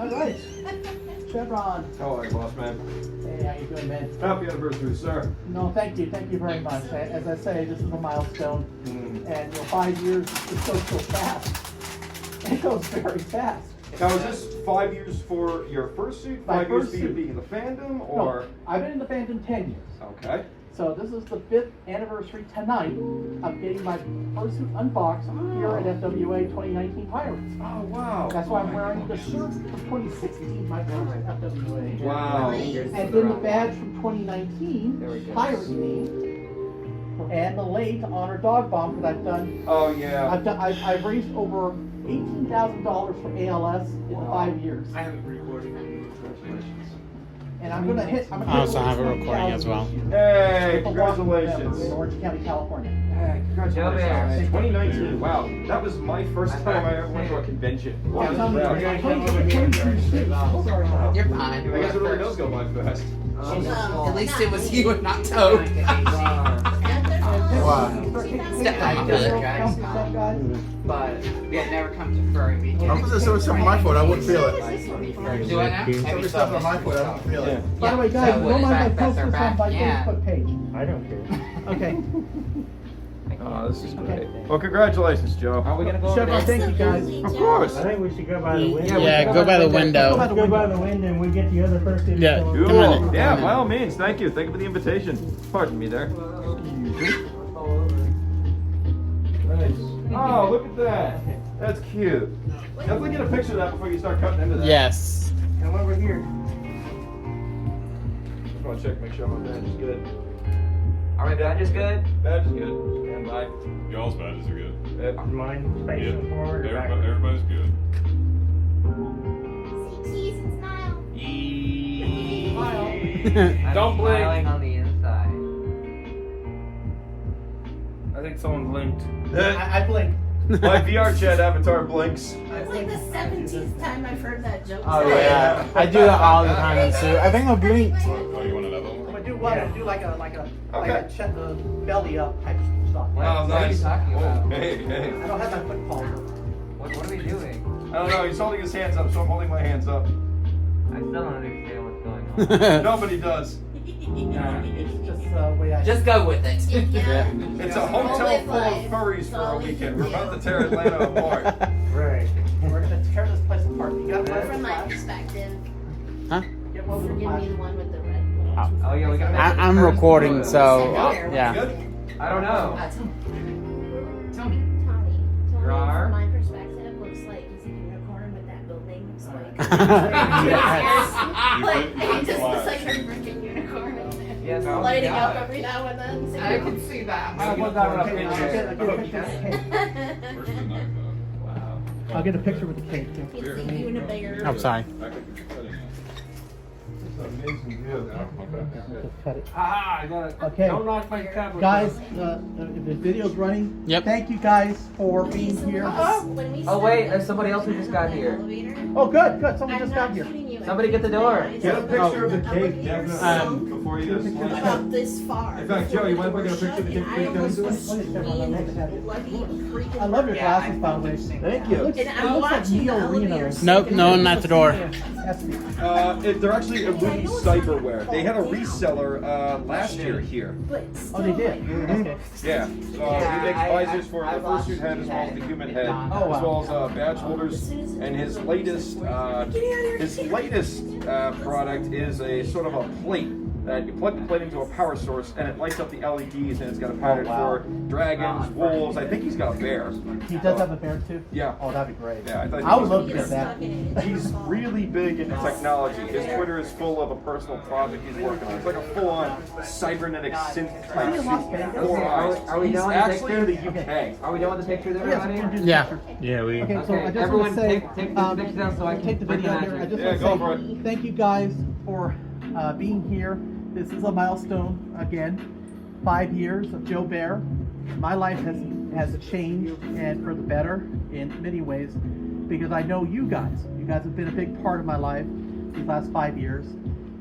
All right. Chevron. How are you, boss man? Hey, how you doing, man? Happy anniversary, sir. No, thank you very much. As I say, this is a milestone, and 5 years just goes so fast. It goes very fast. Now, is this 5 years for your first suit? My 5 years first for you suit. being in the fandom, or? No, I've been in the fandom 10 years. Okay. So this is the 5th anniversary tonight of getting my fursuit unboxed here at FWA 2019 Pirates. Oh wow. That's why I'm wearing the shirt from 2016, my first FWA. Wow. And then the badge from 2019, Pirate theme, and the lei to honor Dog Bomb, because I've done. Oh yeah. I've raised over $18,000 for ALS in the 5 years. I have it recording. Congratulations. And I'm gonna hit. I also have it recording as well. Hey, In congratulations. Orange County, California. Hey, congratulations. 2019. Wow, that was my first time I ever went to a convention. Wow. You're fine. I guess it really does go by fast. At least it was you and not Toad. Step on my foot, guys. But we had never come to Furry weekend. If this was something my fault, I wouldn't feel it. Do I know? If it's something my fault, I wouldn't feel it. By the way, guys, So don't mind if I the fact post that this they're on my back, yeah. Facebook page. I don't care. Okay. Oh, this is great. Well, congratulations, Joe. How are we gonna go? Chevron, thank you guys. Of course. I think we should go by the window. Yeah, go by the window. Let's go by the window and we get the other first in. Yeah. Cool. Come on. Yeah, by all means. Thank you. Thank you for the invitation. Pardon me there. Nice. Oh, look at that. That's cute. Definitely get a picture of that before you start cutting into that. Yes. Come over here. Just want to check, make sure my badge is good. Are my badges good? Badge is good. Stand by. Y'all's badges are good. Mine facing forward or back? Everybody's good. Cheese and smile. Don't blink. Smiling on the inside. I think someone blinked. I blinked. My VR chat avatar blinks. It's like the 17th time I've heard that joke. Oh yeah, I do that all the time too. I think I'll blink. Oh, you want another one? I'm gonna do what? I'm gonna do like a Okay. belly up type stuff. Oh, What are you nice. talking about? Hey, hey. I don't have my foot palm. What are we doing? I don't know. He's holding his hands up, so I'm holding my hands up. I still don't understand what's going on. Nobody does. It's just the way I. Just go with it. Yeah. It's a hotel full of furries for a weekend. We're about to tear Atlanta apart. Right. We're gonna tear this place apart. You got one From my perspective, Huh? Get one with the give flash. me the one with the red. Oh yeah, we gotta make I'm recording, so yeah. Good? I don't know. Tommy, Rar. from my perspective, looks like he's a unicorn with that building. Looks like. Like, he just looks like a freaking unicorn in there. Yes, Lighting oh my up God. every now and then. I can see that. I'll I'll put that on a get a picture. picture with the cake. Where's the knife though? Wow. I'll get a picture with the cake too. You can see you in a bigger. I'm sorry. It's an amazing view. Just cut it. Ah, I got it. Okay. Don't knock my tablet. Guys, if the video's running, Yep. thank you guys for being here. Oh wait, there's somebody else who just got here. Oh, good, good. Someone just got here. Somebody get the door. Get a picture of the cake, definitely, before you slide. About this far. In fact, Joe, you mind if I get a picture of the cake? I almost was Lucky freaking I love your glasses, by the way. Thank you. Looks, And it I'm looks like watching the Neil elevator. Reno. Nope, no one at the door. Has to be. They're actually a movie cyberware. They had a reseller last year here. But Oh, they did? Okay. Yeah. So he makes visors for the fursuit head as well as the human head, as well as badge holders. And his latest product is a sort of a plate that you plug the plate into a power source and it lights up the LEDs, and it's got a pattern for dragons, wolves. I think he's got a bear. He does have a bear too? Yeah. Oh, that'd be great. Yeah, I thought he I would was love to gonna get that. He's really big into technology. His Twitter is full of a personal project he's working on. It's like a full-on cybernetic synth type Is he in Las Vegas? suit. Four eyes. Are we He's done with the actually in the UK. Are we done with the pictures, Yes, everybody? we'll do the Yeah. picture. Yeah, we. Okay, so Okay, I just everyone want to say, take the picture down so I can take the bring video the here. I magic. just Yeah, want go to for say it. thank you guys for being here. This is a milestone again. 5 years of Joe Bear. My life has changed, and for the better in many ways, because I know you guys. You guys have been a big part of my life these last 5 years.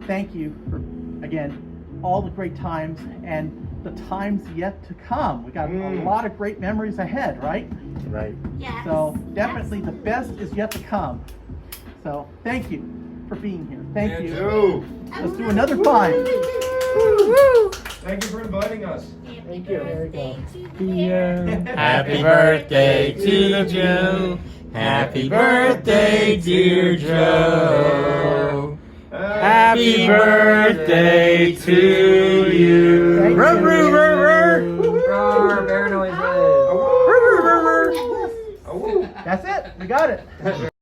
Thank you for, again, all the great times and the times yet to come. We got a lot of great memories ahead, right? Right. yes. So definitely the best is yet to come. So Thank you for being here. Thank And you. Joe, Let's do another 5. thank you for inviting us. Thank you. Happy birthday to Joe. Happy birthday, dear Joe. Happy birthday to you. Thank Roo, you. roo, roo, roo. Roar, bear noises. Oh, That's it. We got it.